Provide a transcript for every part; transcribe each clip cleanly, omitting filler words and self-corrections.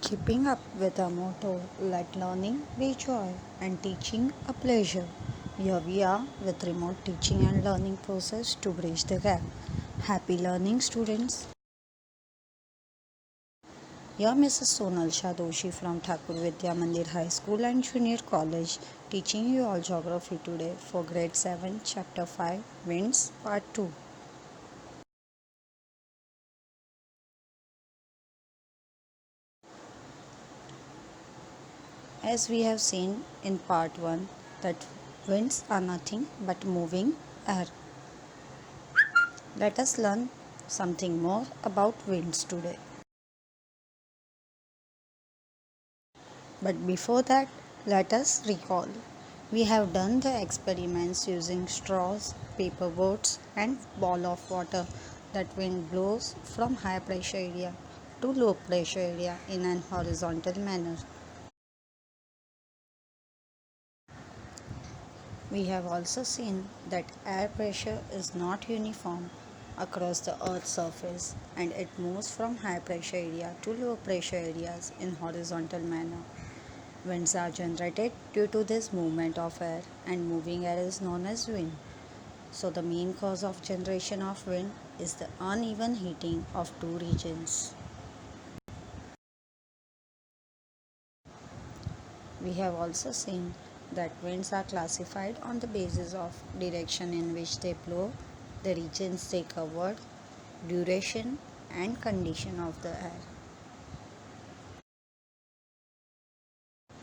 Keeping up with our motto, let learning be joy and teaching a pleasure. Here we are with remote teaching and learning process to bridge the gap. Happy learning, students. Here Mrs. Sonal Shah Doshi from Thakur Vidya Mandir High School and Junior College teaching you all geography today for grade 7 chapter 5 winds part 2. As we have seen in part 1 that winds are nothing but moving air. Let us learn something more about winds today. But before that, let us recall. We have done the experiments using straws, paper boats, and ball of water that wind blows from high pressure area to low pressure area in an horizontal manner. We have also seen that air pressure is not uniform across the Earth's surface and it moves from high pressure area to low pressure areas in horizontal manner. Winds are generated due to this movement of air and moving air is known as wind. So the main cause of generation of wind is the uneven heating of two regions. We have also seen that winds are classified on the basis of direction in which they blow, the regions they covered, duration and condition of the air.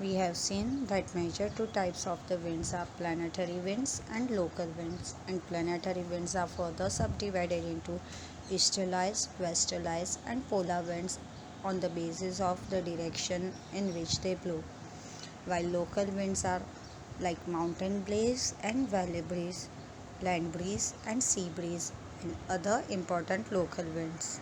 We have seen that major two types of the winds are planetary winds and local winds, and planetary winds are further subdivided into easterlies, westerlies and polar winds on the basis of the direction in which they blow, while local winds are like mountain breeze and valley breeze, land breeze and sea breeze and other important local winds.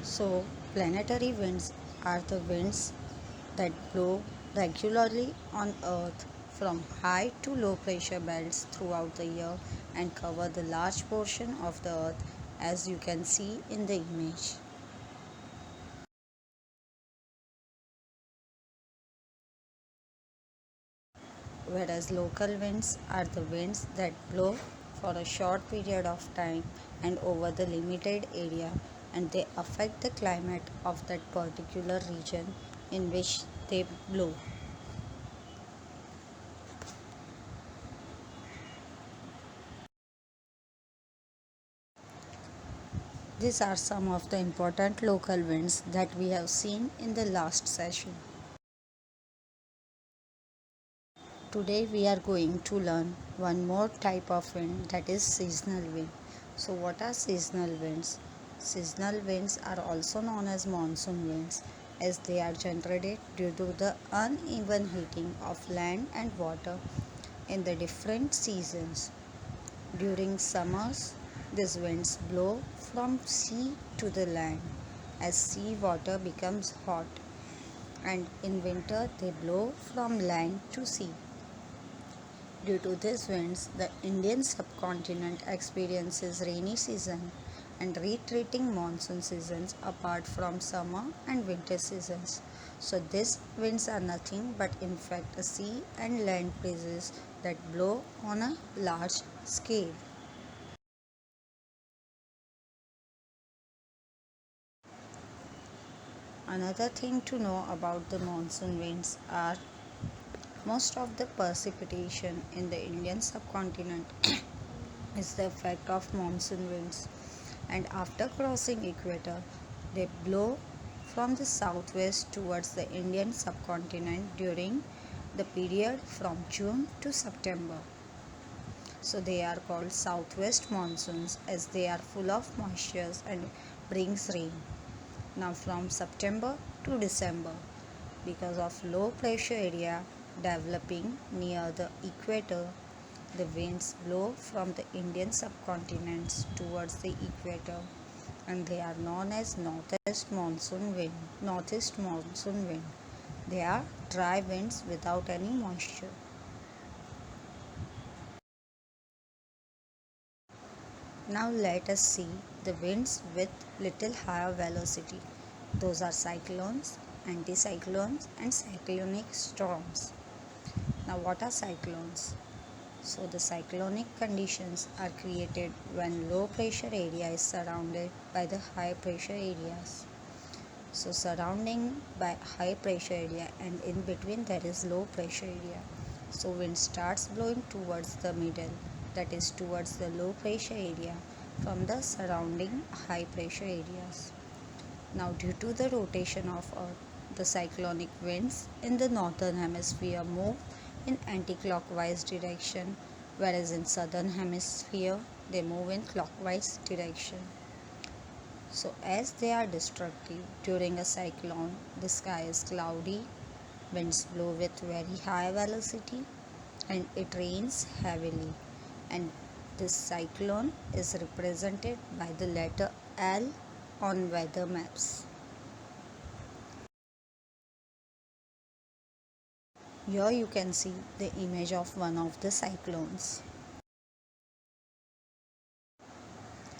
So, planetary winds are the winds that blow regularly on Earth from high to low pressure belts throughout the year and cover the large portion of the Earth as you can see in the image. Whereas local winds are the winds that blow for a short period of time and over the limited area and they affect the climate of that particular region in which they blow. These are some of the important local winds that we have seen in the last session. Today we are going to learn one more type of wind, that is seasonal wind. So what are seasonal winds? Seasonal winds are also known as monsoon winds as they are generated due to the uneven heating of land and water in the different seasons. During summers, these winds blow from sea to the land as sea water becomes hot, and in winter they blow from land to sea. Due to these winds, the Indian subcontinent experiences rainy season and retreating monsoon seasons apart from summer and winter seasons. So these winds are nothing but in fact a sea and land breezes that blow on a large scale. Another thing to know about the monsoon winds are most of the precipitation in the Indian subcontinent is the effect of monsoon winds, and after crossing equator they blow from the southwest towards the Indian subcontinent during the period from June to September. So they are called southwest monsoons as they are full of moisture and brings rain. Now from September to December, because of low pressure area developing near the equator, the winds blow from the Indian subcontinent towards the equator and they are known as northeast monsoon wind. Northeast monsoon wind. They are dry winds without any moisture. Now let us see the winds with little higher velocity. Those are cyclones, anticyclones and cyclonic storms. Now what are cyclones? So the cyclonic conditions are created when low pressure area is surrounded by the high pressure areas. So surrounding by high pressure area and in between there is low pressure area. So wind starts blowing towards the middle, that is towards the low pressure area from the surrounding high pressure areas. Now due to the rotation of earth, the cyclonic winds in the northern hemisphere move in anti-clockwise direction, whereas in southern hemisphere they move in clockwise direction. So as they are destructive during a cyclone, the sky is cloudy, winds blow with very high velocity and it rains heavily, and this cyclone is represented by the letter L on weather maps. Here you can see the image of one of the cyclones.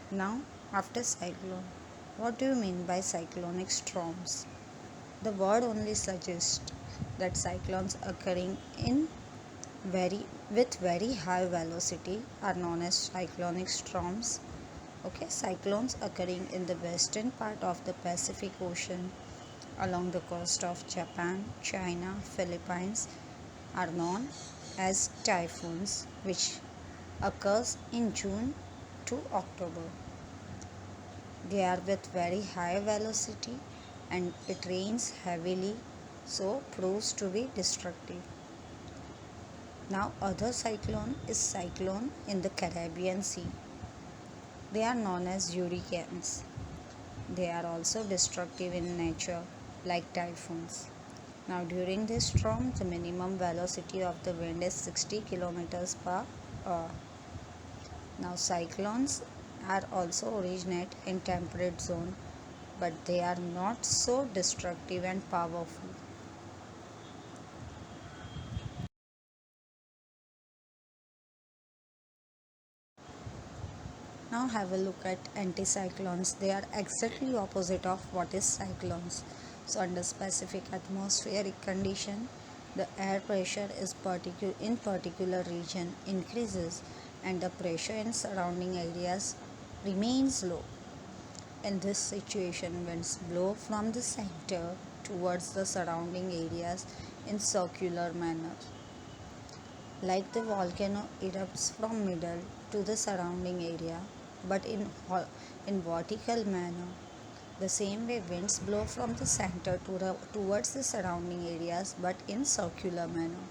Now after cyclone, what do you mean by cyclonic storms? The word only suggests that cyclones occurring in with very high velocity are known as cyclonic storms. Okay, cyclones occurring in the western part of the Pacific Ocean along the coast of Japan, China, Philippines are known as typhoons, which occurs in June to October. They are with very high velocity and it rains heavily, so proves to be destructive. Now other cyclone is cyclone in the Caribbean Sea. They are known as hurricanes. They are also destructive in nature like typhoons. Now during this storm the minimum velocity of the wind is 60 kilometers per hour. Now cyclones are also originate in temperate zone, but they are not so destructive and powerful. Now have a look at anticyclones. They are exactly opposite of what is cyclones. So under specific atmospheric condition, the air pressure is in particular region increases and the pressure in surrounding areas remains low. In this situation, winds blow from the center towards the surrounding areas in circular manner. Like the volcano erupts from middle to the surrounding area, but in vertical manner. The same way winds blow from the center towards the surrounding areas, but in circular manner.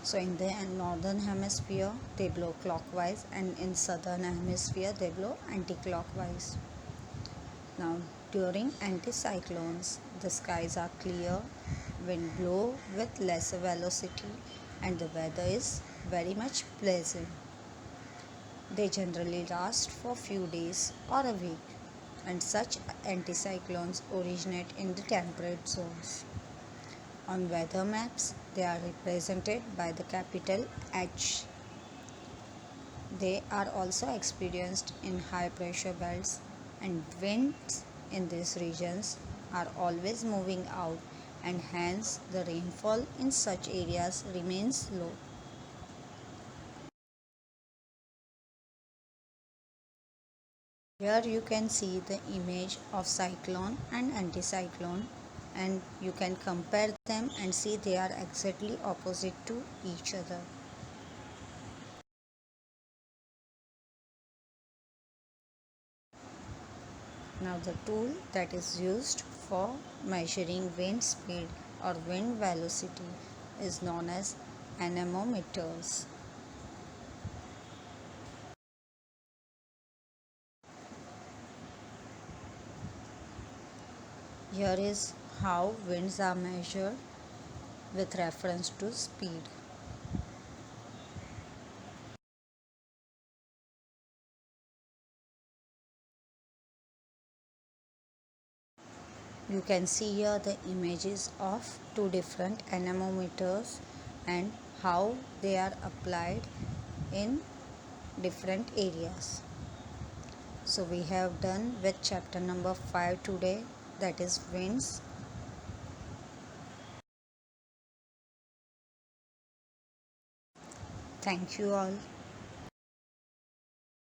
So in the northern hemisphere they blow clockwise and in southern hemisphere they blow anti-clockwise. Now during anticyclones the skies are clear, wind blow with lesser velocity and the weather is very much pleasant. They generally last for few days or a week, and such anticyclones originate in the temperate zones. On weather maps, they are represented by the capital H. They are also experienced in high pressure belts, and winds in these regions are always moving out, and hence the rainfall in such areas remains low. Here you can see the image of cyclone and anticyclone, and you can compare them and see they are exactly opposite to each other. Now the tool that is used for measuring wind speed or wind velocity is known as anemometers. Here is how winds are measured with reference to speed. You can see here the images of two different anemometers and how they are applied in different areas. So we have done with chapter number 5 today, that is winds. Thank you all.